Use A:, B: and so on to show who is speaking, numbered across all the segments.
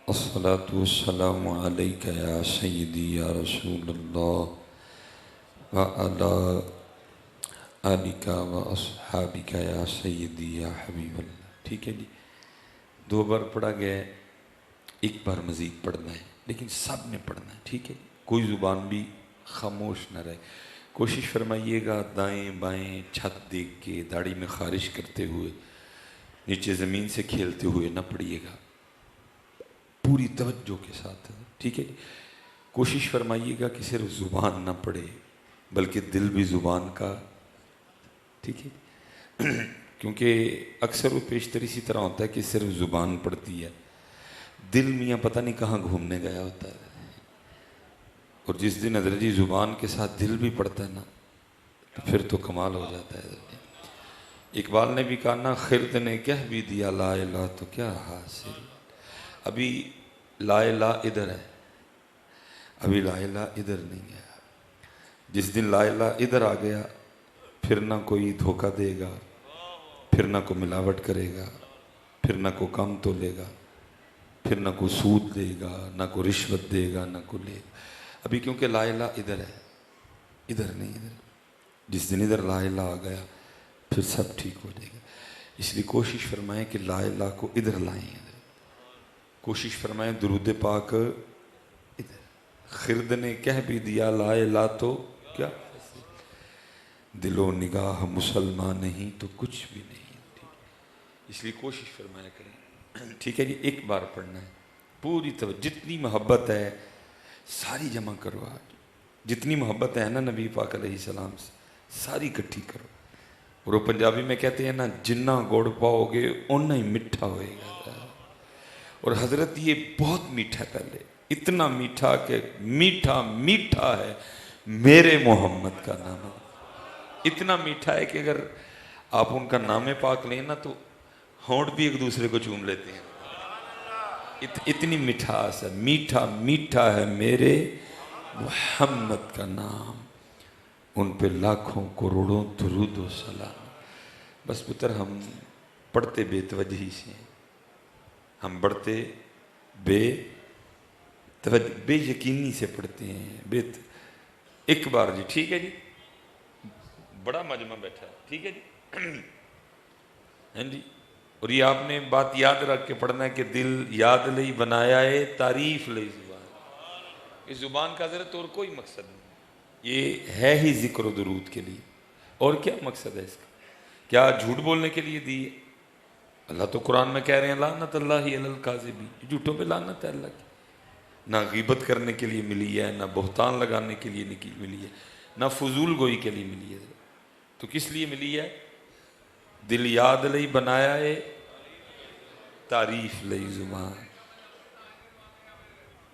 A: الصلاة والسلام عليك يا سيدي يا رسول الله وعلى آلك وأصحابك يا سيدي يا حبیب اللہ. ٹھیک ہے جی، 2 بار پڑھا گیا ہے، 1 بار مزید پڑھنا ہے، لیکن سب نے پڑھنا ہے. ٹھیک ہے، کوئی زبان بھی خاموش نہ رہے. کوشش فرمائیے گا دائیں بائیں چھت دیکھ کے، داڑھی میں خارش کرتے ہوئے، نیچے زمین سے کھیلتے ہوئے نہ پڑھیے گا، پوری توجہ کے ساتھ. ٹھیک ہے، کوشش فرمائیے گا کہ صرف زبان نہ پڑھے بلکہ دل بھی زبان کا. ٹھیک ہے، کیونکہ اکثر و بیشتر اسی طرح ہوتا ہے کہ صرف زبان پڑھتی ہے، دل میاں پتہ نہیں کہاں گھومنے گیا ہوتا ہے. اور جس دن حضرت جی زبان کے ساتھ دل بھی پڑھتا ہے نا، تو پھر تو کمال ہو جاتا ہے. اقبال نے بھی کہا نا، خرد نے کہہ بھی دیا لا الہ تو کیا حاصل. ابھی لا الہ ادھر ہے، ابھی لا الہ ادھر نہیں ہے. جس دن لا الہ ادھر آ گیا، پھر نہ کوئی دھوکہ دے گا، پھر نہ کوئی ملاوٹ کرے گا، پھر نہ کوئی کم تولے گا، پھر نہ کوئی سود دے گا، نہ کوئی رشوت دے گا، نہ کوئی لے گا. ابھی کیونکہ لا الہ ادھر ہے، ادھر نہیں. ادھر جس دن ادھر لا الہ آ گیا پھر سب ٹھیک ہو جائے گا. اس لیے کوشش فرمائیں کہ لا الہ کو ادھر لائیں. کوشش فرمائیں درود پاک ادھر. خرد نے کہہ بھی دیا لا الہ تو کیا، دل و نگاہ مسلمان نہیں تو کچھ بھی نہیں. اس لیے کوشش فرمایا کریں. ٹھیک ہے جی، 1 بار پڑھنا ہے، پوری توجہ، جتنی محبت ہے ساری جمع کرو. آج جتنی محبت ہے نا نبی پاک علیہ السلام سے، ساری اکٹھی کرو. اور وہ پنجابی میں کہتے ہیں نا، جنہ گڑ پاؤ گے اتنا ہی میٹھا ہوئے گا. اور حضرت یہ بہت میٹھا ہے، پہلے اتنا میٹھا کہ میٹھا میٹھا ہے میرے محمد کا نام. اتنا میٹھا ہے کہ اگر آپ ان کا نام پاک لیں نا تو ہونٹ بھی ایک دوسرے کو چوم لیتے ہیں. اتنی مٹھاس ہے. میٹھا میٹھا ہے میرے محمد کا نام، ان پہ لاکھوں کروڑوں درود و سلام. بس پتر ہم پڑھتے بے توجہی سے ہیں، ہم بڑھتے بے یقینی سے پڑھتے ہیں. 1 بار جی. ٹھیک ہے جی، بڑا مجمع بیٹھا ہے. ٹھیک ہے جی، ہاں جی. اور یہ آپ نے بات یاد رکھ کے پڑھنا ہے کہ دل یاد لئی بنایا ہے تعریف لئی زبان. اس زبان کا حضرت اور کوئی مقصد نہیں، یہ ہے ہی ذکر و درود کے لیے. اور کیا مقصد ہے اس کا؟ کیا جھوٹ بولنے کے لیے دی ہے؟ اللہ تو قرآن میں کہہ رہے ہیں لعنت اللہ علی الکاذبین، جھوٹوں پہ لعنت ہے اللہ کی. نہ غیبت کرنے کے لیے ملی ہے، نہ بہتان لگانے کے لیے ملی ہے، نہ فضول گوئی کے لیے ملی ہے. تو کس لیے ملی ہے؟ دل یاد لئی بنایا ہے تعریف لئی زبان.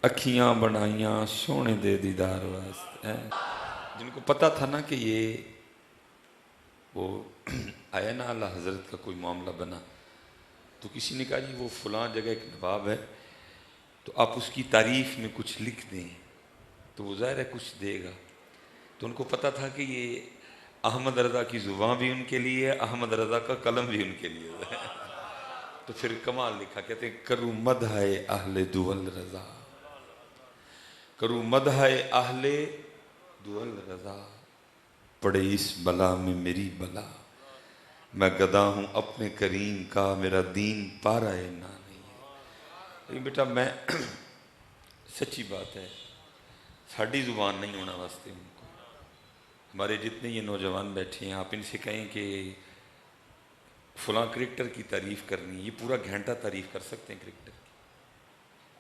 A: اکھیاں بنائیاں سونے دے دیدار واسطے. جن کو پتہ تھا نا کہ یہ وہ آیا نا اللہ حضرت کا کوئی معاملہ بنا، تو کسی نے کہا جی وہ فلاں جگہ ایک نواب ہے، تو آپ اس کی تعریف میں کچھ لکھ دیں تو وہ ظاہر ہے کچھ دے گا. تو ان کو پتہ تھا کہ یہ احمد رضا کی زبان بھی ان کے لیے ہے، احمد رضا کا قلم بھی ان کے لیے ہے. تو پھر کمال لکھا، کہتے ہیں کرو مدح اہل دول رضا، کرو مدح اہل دول رضا، پڑے اس بلا میں میری بلا، میں گدا ہوں اپنے کریم کا، میرا دین پارا ہے نہ نہیں. لیکن بیٹا میں سچی بات ہے، ساڑھی زبان نہیں ہونا واسطے ان کو. ہمارے جتنے یہ نوجوان بیٹھے ہیں، آپ ان سے کہیں کہ فلاں کرکٹر کی تعریف کرنی ہے، یہ پورا گھنٹہ تعریف کر سکتے ہیں کرکٹر کی.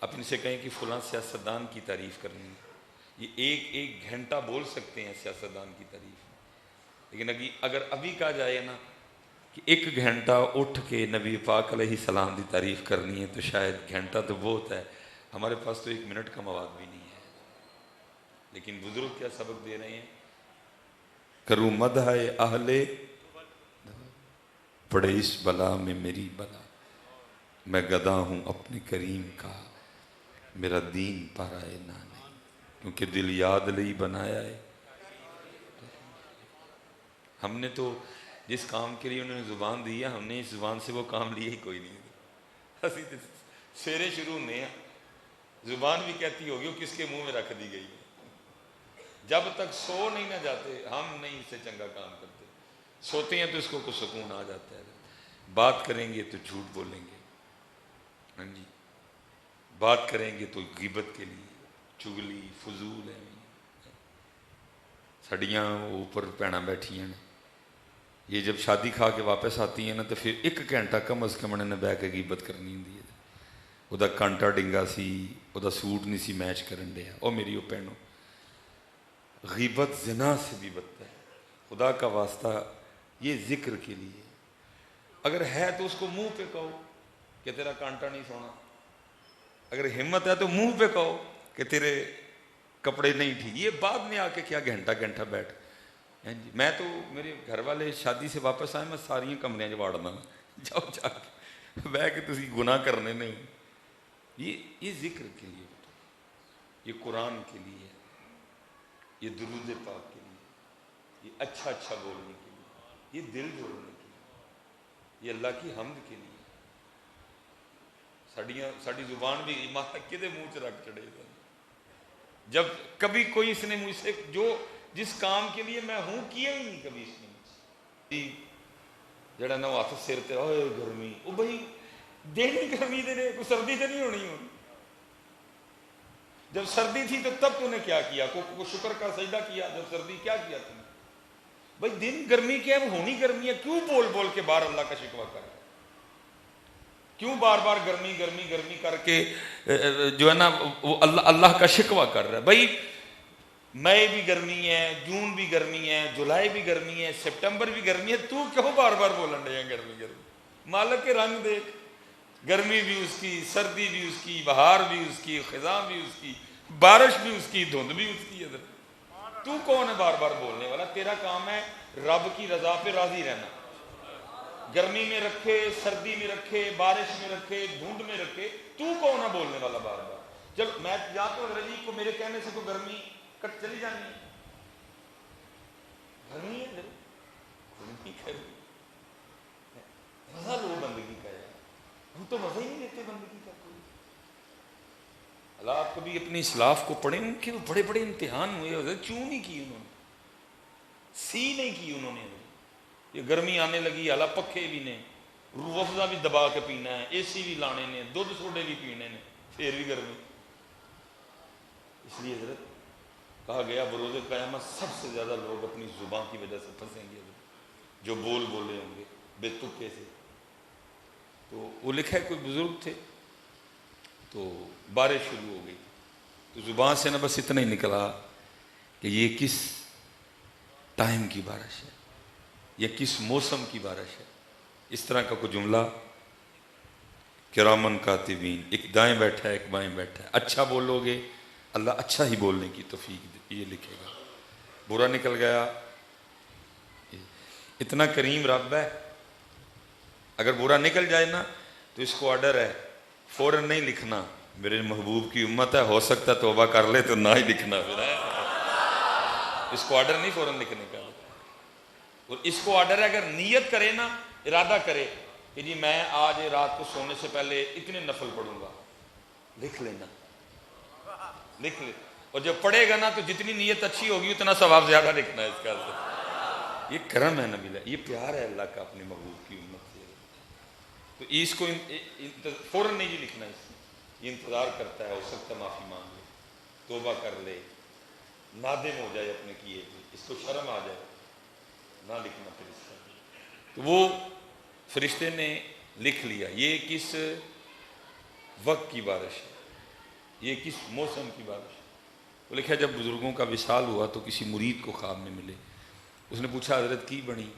A: آپ ان سے کہیں کہ فلاں سیاستدان کی تعریف کرنی ہے، یہ ایک گھنٹہ بول سکتے ہیں سیاستدان کی تعریف. لیکن اگر ابھی کہا جائے نا کہ 1 گھنٹہ اٹھ کے نبی پاک علیہ السلام کی تعریف کرنی ہے تو شاید گھنٹہ تو بہت ہے، ہمارے پاس تو 1 منٹ کا مواد بھی نہیں ہے. لیکن بزرگ کیا سبق دے رہے ہیں، کروں مدح اہل پڑے اس بلا میں میری بلا، میں گدا ہوں اپنے کریم کا، میرا دین پارا ہے نہ نہیں. کیونکہ دل یاد لئی بنایا ہے. ہم نے تو جس کام کے لیے انہوں نے زبان دی ہے، ہم نے اس زبان سے وہ کام لیا ہی کوئی نہیں. اسی سویرے شروع ہونے ہیں زبان بھی کہتی ہوگی وہ کس کے منہ میں رکھ دی گئی ہے. جب تک سو نہیں نہ جاتے ہم نہیں اس سے چنگا کام کرتے. سوتے ہیں تو اس کو سکون آ جاتا ہے. بات کریں گے تو جھوٹ بولیں گے, ہاں جی, بات کریں گے تو غیبت کے لیے, چگلی فضول ہے. سڑیاں اوپر بھیناں بیٹھیاں نے, یہ جب شادی کھا کے واپس آتی ہیں نا تو پھر 1 گھنٹہ کم از کم انہیں بہ کے غیبت کرنی ہوندی ہے. وہ کانٹا ڈنگا سی, وہ سوٹ نہیں سی میچ کرن دیا, او میری وہ بھینوں, غیبت زنا سے بھی بدتر ہے. خدا کا واسطہ یہ ذکر کے لیے اگر ہے تو اس کو منہ پہ کہو کہ تیرا کانٹا نہیں سونا. اگر ہمت ہے تو منہ پہ کہو کہ تیرے کپڑے نہیں ٹھیک. یہ بعد میں آ کے کیا گھنٹہ گھنٹہ بیٹھ. میں تو میرے گھر والے شادی سے واپس آئے, میں ساری کمرے واڑنا, جاؤ جا کے بہ کے تسی گناہ کرنے نہیں. یہ ذکر کے لیے, یہ قرآن کے لیے, یہ درود پاک کے لیے, یہ اچھا اچھا بولنے کے لیے, یہ دل جوڑنے کے لیے, یہ اللہ کی حمد کے لیے. ساڑی زبان بھی کدے منہ چ رکھ چڑے. جب کبھی کوئی اس نے مجھ سے جس کام کے لیے میں ہوں کیا ہی نہیں کبھی اس نے جڑا نہ ہاتھ سر تے اوئے گرمی, وہ بھائی دن گرمی دے کوئی سردی تے نہیں ہونی. جب سردی تھی تو تب تو نے کیا کیا, کو شکر کا سجدہ کیا. جب سردی کیا کیا تم نے بھائی, دن گرمی کیا ہے, وہ ہونی گرمی ہے. کیوں بول بول کے بار اللہ کا شکوہ کر, کیوں بار بار گرمی گرمی گرمی کر کے جو ہے نا وہ اللہ کا شکوہ کر رہا ہے. بھائی مئی بھی گرمی ہے, جون بھی گرمی ہے, جولائی بھی گرمی ہے, سپٹمبر بھی گرمی ہے, تو کیوں بار بار بولن رہے ہیں گرمی گرمی. مالک کے رنگ دیکھ, گرمی بھی اس کی, سردی بھی اس کی, بہار بھی اس کی, خزاں بھی اس کی, بارش بھی اس کی, دھند بھی اس کی. تو کون ہے بار بار بولنے والا؟ تیرا کام ہے رب کی رضا پہ راضی رہنا. گرمی میں رکھے, سردی میں رکھے, بارش میں رکھے, دھند میں رکھے, تو کون ہے بولنے والا بار بار؟ جب میں یا تو رجی کو میرے کہنے سے تو گرمی کٹ چلی جانی ہے. گرمی ہے گرمی کر مزہ لو بندگی کا ہے, ہم تو مزہ ہی نہیں لیتے بندگی کا. اللہ آپ کبھی اپنی اسلاف کو پڑھیں, ان کے بڑے بڑے امتحان ہوئے ہوتے, کیوں نہیں کی انہوں نے, سی نہیں کی انہوں نے. یہ گرمی آنے لگی, حالا پکھے بھی نے, روح افزا بھی دبا کے پینا ہے, اے سی بھی لانے نے, دودھ سوڈے بھی پینے نے, پھر بھی گرمی. اس لیے حضرت کہا گیا بروز قیامت سب سے زیادہ لوگ اپنی زبان کی وجہ سے پھنسیں گے, جو بولے ہوں گے بے تکے سے. تو وہ لکھا ہے, کوئی بزرگ تھے تو بارش شروع ہو گئی, تو زبان سے نہ بس اتنا ہی نکلا کہ یہ کس ٹائم کی بارش ہے, یہ کس موسم کی بارش ہے. اس طرح کا کوئی جملہ, کرامن کاتبین, ایک دائیں بیٹھا ہے ایک بائیں بیٹھا ہے. اچھا بولو گے اللہ اچھا ہی بولنے کی توفیق یہ لکھے گا, برا نکل گیا. اتنا کریم رب ہے, اگر برا نکل جائے نا تو اس کو آرڈر ہے فوراً نہیں لکھنا, میرے محبوب کی امت ہے, ہو سکتا ہے توبہ کر لے تو نہ ہی لکھنا. پھر اس کو آرڈر نہیں فوراً لکھنے کا. اور اس کو آرڈر ہے اگر نیت کرے نا, ارادہ کرے کہ جی میں آج رات کو سونے سے پہلے اتنے نفل پڑھوں گا, لکھ لینا, لکھ لے. اور جب پڑھے گا نا تو جتنی نیت اچھی ہوگی اتنا ثواب زیادہ لکھنا ہے. اس کا یہ کرم ہے نبی, یہ پیار ہے اللہ کا اپنے محبوب کی امت سے. تو اس کو فوراً نہیں جی لکھنا, اس یہ انتظار کرتا ہے, ہو سکتا ہے معافی مانگ لے, توبہ کر لے, نادم ہو جائے اپنے کیے, اس کو شرم آ جائے, نہ لکھنا. پھر اس کا تو وہ فرشتے نے لکھ لیا, یہ کس وقت کی بارش ہے, یہ کس موسم کی بارش ہے. وہ لکھا جب بزرگوں کا وصال ہوا تو کسی مرید کو خواب میں ملے. اس نے پوچھا حضرت کی بنی؟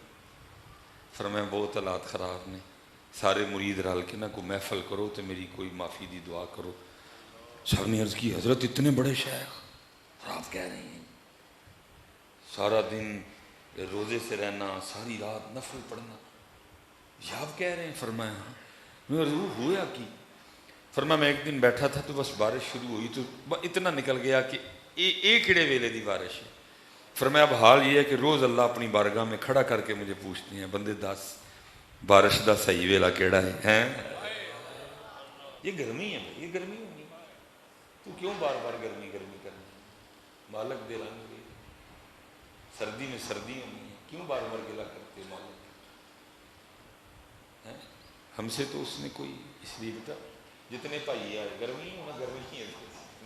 A: فرمایا بہت حالات خراب نے, سارے مرید رل کے نہ کوئی محفل کرو تو میری کوئی معافی دی دعا کرو. سب نے عرض کی حضرت اتنے بڑے شیخ, اور آپ کہہ رہے ہیں سارا دن روزے سے رہنا, ساری رات نفل پڑھنا, یہ آپ کہہ رہے ہیں؟ فرمایا ہاں. میں روح ہوا کی؟ فرمایا میں ایک دن بیٹھا تھا تو بس بارش شروع ہوئی تو اتنا نکل گیا کہ ایک کڑے ویلے دی بارش ہے. فرمایا اب حال یہ ہے کہ روز اللہ اپنی بارگاہ میں کھڑا کر کے مجھے پوچھتے ہیں بندے دس بارش دا صحیح ویلا کیڑا ہے. یہ گرمی ہے, یہ گرمی ہونی. تو کیوں بار بار گرمی گرمی کرنا ہے؟ مالک دے رنگ گے، سردی میں سردی ہونی ہے، کیوں بار بار گلا کرتے مالک؟ ہم سے تو اس نے کوئی، اس لیے بیٹا جتنے بھائی آئے گرمی ہونا گرمی ہی ہے،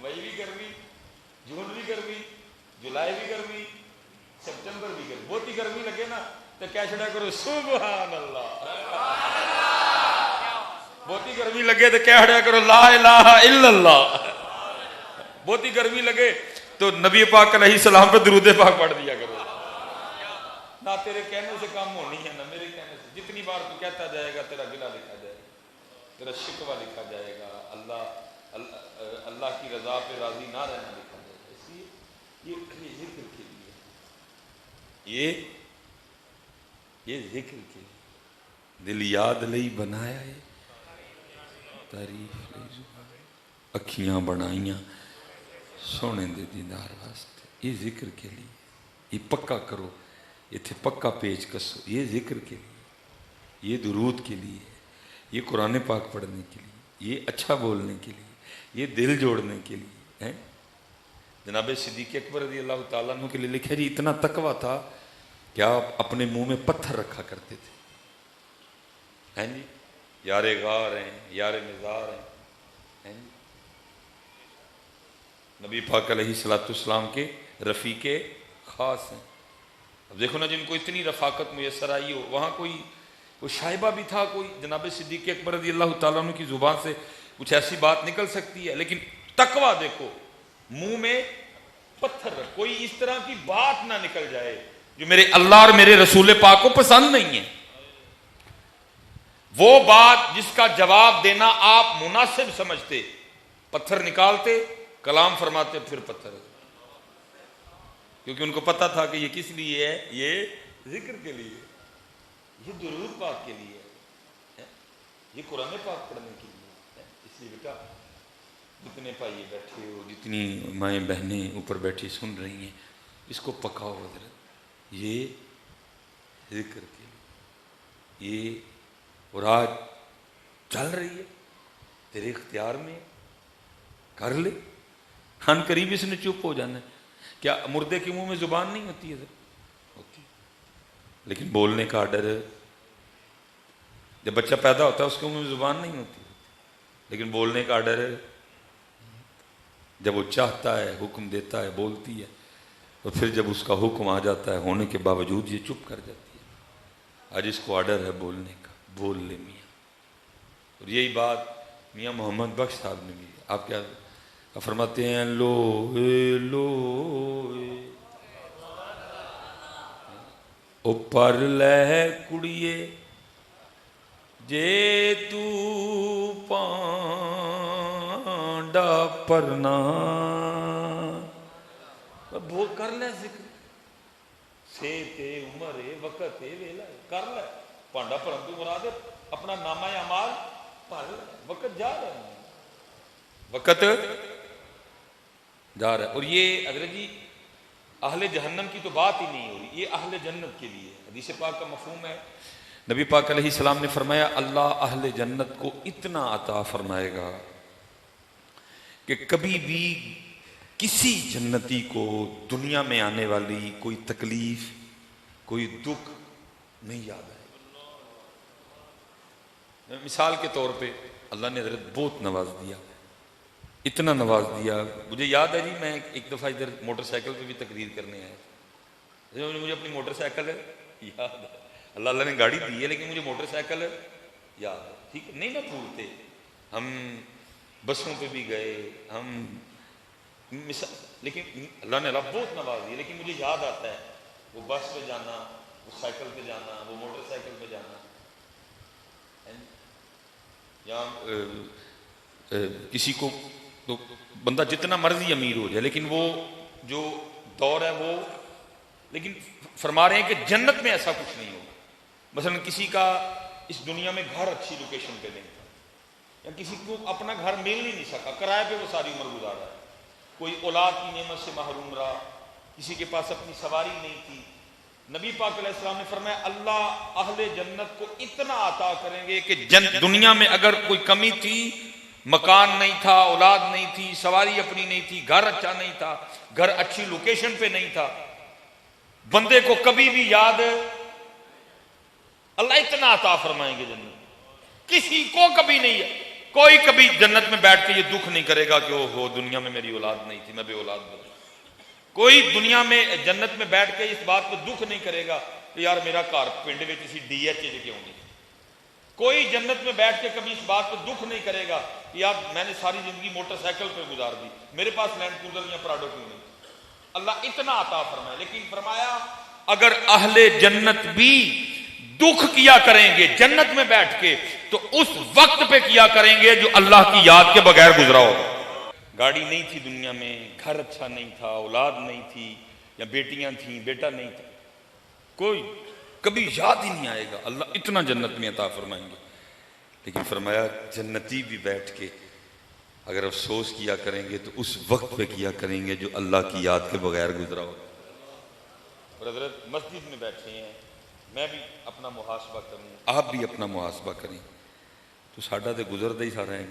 A: مئی بھی گرمی، جون بھی گرمی، جولائی بھی گرمی، سپٹمبر بھی گرمی، بہت ہی گرمی لگے نا تو کیا چھڑا کرو سبحان اللہ، بہت ہی گرمی لگے تو کیا چھڑا کرو لا الہ الا اللہ، بہت ہی گرمی لگے تو نبی پاک علیہ السلام پہ درود پاک پڑھ دیا کرو۔ نہ تیرے کہنے سے کام ہونی ہے نہ میرے کہنے سے، جتنی بار تو کہتا جائے گا تیرا گلہ لکھا جائے گا، تیرا شکوہ لکھا جائے گا، اللہ کی رضا پہ راضی نہ رہنا لکھا جائے گا۔ اس لیے یہ ذکر کے لیے، یہ ذکر کے لیے دل یاد لئی بنایا ہے، تعریف لئی زبان، اکھیاں بنائیاں سونے دے دیدار واسطے، یہ ذکر کے لیے، یہ پکا کرو، یہ تھے پکا پیچ کسو، یہ ذکر کے لیے، یہ درود کے لیے، یہ قرآن پاک پڑھنے کے لیے، یہ اچھا بولنے کے لیے، یہ دل جوڑنے کے لیے ہے۔ جناب صدیق اکبر رضی اللہ تعالیٰ عنہ کے لیے لکھا جی اتنا تقویٰ تھا کہ آپ اپنے منہ میں پتھر رکھا کرتے تھے، ہیں جی، یار غار ہیں، یار مزار ہیں جی، نبی پاک علیہ السلام کے رفیق خاص ہیں۔ اب دیکھو نا جن کو اتنی رفاقت میسر آئی ہو، وہاں کوئی شائبہ بھی تھا، کوئی جناب صدیق اکبر رضی اللہ تعالیٰ عنہ کی زبان سے کچھ ایسی بات نکل سکتی ہے، لیکن تقویٰ دیکھو، منہ میں پتھر رکھ، کوئی اس طرح کی بات نہ نکل جائے جو میرے اللہ اور میرے رسول پاک کو پسند نہیں ہے، وہ بات جس کا جواب دینا آپ مناسب سمجھتے، پتھر نکالتے، کلام فرماتے، پھر پتھر، کیونکہ ان کو پتا تھا کہ یہ کس لیے ہے، یہ ذکر کے لیے، یہ درود پاک کے لیے ہے، یہ قرآن پاک پڑھنے کے لیے ہے۔ اس لیے بیٹا جتنے بھائی بیٹھے ہو، جتنی مائیں بہنیں اوپر بیٹھی سن رہی ہیں، اس کو پکاؤ حضرت، یہ ذکر کے لیے، یہ اور آج چل رہی ہے تیرے اختیار میں، کر لے، ہن قریب اس نے چپ ہو جانا ہے۔ کیا مردے کے منہ میں زبان نہیں ہوتی ہے؟ ہوتی، لیکن بولنے کا ڈر، جب بچہ پیدا ہوتا ہے اس کے منہ میں زبان نہیں ہوتی، لیکن بولنے کا ڈر، جب وہ چاہتا ہے حکم دیتا ہے بولتی ہے، اور پھر جب اس کا حکم آ جاتا ہے ہونے کے باوجود یہ چپ کر جاتی ہے۔ آج اس کو آڈر ہے بولنے کا، بول لے میاں۔ اور یہی بات میاں محمد بخش صاحب نے بھی، آپ کیا فرماتے ہیں، لو او پر لے کڑیے جے تو پانڈا پرنا، وہ کر لے ذکر، سے تے عمر ہے، وقت ہے، ویلا ہے، کر لے، پانڈا پرن تو مراد ہے اپنا نامہ اعمال پڑھ لے، وقت جا رہا ہے، وقت جا رہا ہے۔ اور یہ حضرت جی اہل جہنم کی تو بات ہی نہیں ہو رہی، یہ اہل جنت کے لیے حدیث پاک کا مفہوم ہے۔ نبی پاک علیہ السلام نے فرمایا اللہ اہل جنت کو اتنا عطا فرمائے گا کہ کبھی بھی کسی جنتی کو دنیا میں آنے والی کوئی تکلیف، کوئی دکھ نہیں یاد آئے گا۔ مثال کے طور پہ اللہ نے حضرت بہت نواز دیا، اتنا نواز دیا، مجھے یاد ہے جی میں ایک دفعہ ادھر موٹر سائیکل پہ بھی تقریر کرنے آیا، مجھے اپنی موٹر سائیکل یاد ہے، اللہ نے گاڑی دی ہے لیکن مجھے موٹر سائیکل یاد ہے، ٹھیک ہے، نہیں نہ بھولتے، ہم بسوں پہ بھی گئے، ہم لیکن اللہ نے بہت نواز دی، لیکن مجھے یاد آتا ہے وہ بس پہ جانا، وہ سائیکل پہ جانا، وہ موٹر سائیکل پہ جانا، یا کسی کو تو بندہ جتنا مرضی امیر ہو جائے لیکن وہ جو دور ہے وہ، لیکن فرما رہے ہیں کہ جنت میں ایسا کچھ نہیں ہوگا۔ مثلا کسی کا اس دنیا میں گھر اچھی لوکیشن پہ نہیں تھا، یا کسی کو اپنا گھر مل ہی نہیں سکا، کرائے پہ وہ ساری عمر گزارا ہے، کوئی اولاد کی نعمت سے محروم رہا، کسی کے پاس اپنی سواری نہیں تھی، نبی پاک علیہ السلام نے فرمایا اللہ اہل جنت کو اتنا عطا کریں گے کہ دنیا میں اگر کوئی کمی تھی مکان نہیں تھا، اولاد نہیں تھی، سواری اپنی نہیں تھی، گھر اچھا نہیں تھا، گھر اچھی لوکیشن پہ نہیں تھا، بندے کو کبھی بھی یاد اللہ اتنا عطا فرمائیں گے جنت، کسی کو کبھی نہیں ہے، کوئی کبھی جنت میں بیٹھ کے یہ دکھ نہیں کرے گا کہ او ہو دنیا میں میری اولاد نہیں تھی، میں بے اولاد بنا۔ کوئی دنیا میں جنت میں بیٹھ کے اس بات کو دکھ نہیں کرے گا کہ یار میرا گھر پنڈ میں کسی ڈی ایچ اے کیوں نہیں۔ کوئی جنت میں بیٹھ کے کبھی اس بات کو دکھ نہیں کرے گا کہ یار میں نے ساری زندگی موٹر سائیکل پہ گزار دی، میرے پاس لینڈ کروزر یا پراڈو کیوں نہیں۔ اللہ اتنا عطا فرمائے، لیکن فرمایا اگر اہل جنت بھی دکھ کیا کریں گے جنت میں بیٹھ کے تو اس وقت پہ کیا کریں گے جو اللہ کی یاد کے بغیر گزرا ہوگا۔ گاڑی نہیں تھی دنیا میں، گھر اچھا نہیں تھا، اولاد نہیں تھی، یا بیٹیاں تھیں، بیٹا نہیں تھا، کوئی کبھی یاد ہی نہیں آئے گا، اللہ اتنا جنت میں عطا فرمائیں گے۔ لیکن فرمایا جنتی بھی بیٹھ کے اگر افسوس کیا کریں گے تو اس وقت پہ کیا کریں گے جو اللہ کی یاد کے بغیر گزرا ہوگا۔ اور حضرت مسجد میں بیٹھے ہیں، میں بھی اپنا محاسبہ کروں، آپ بھی اپنا محاسبہ کریں، تو ساڈا تے گزردا ہی سارا ہے۔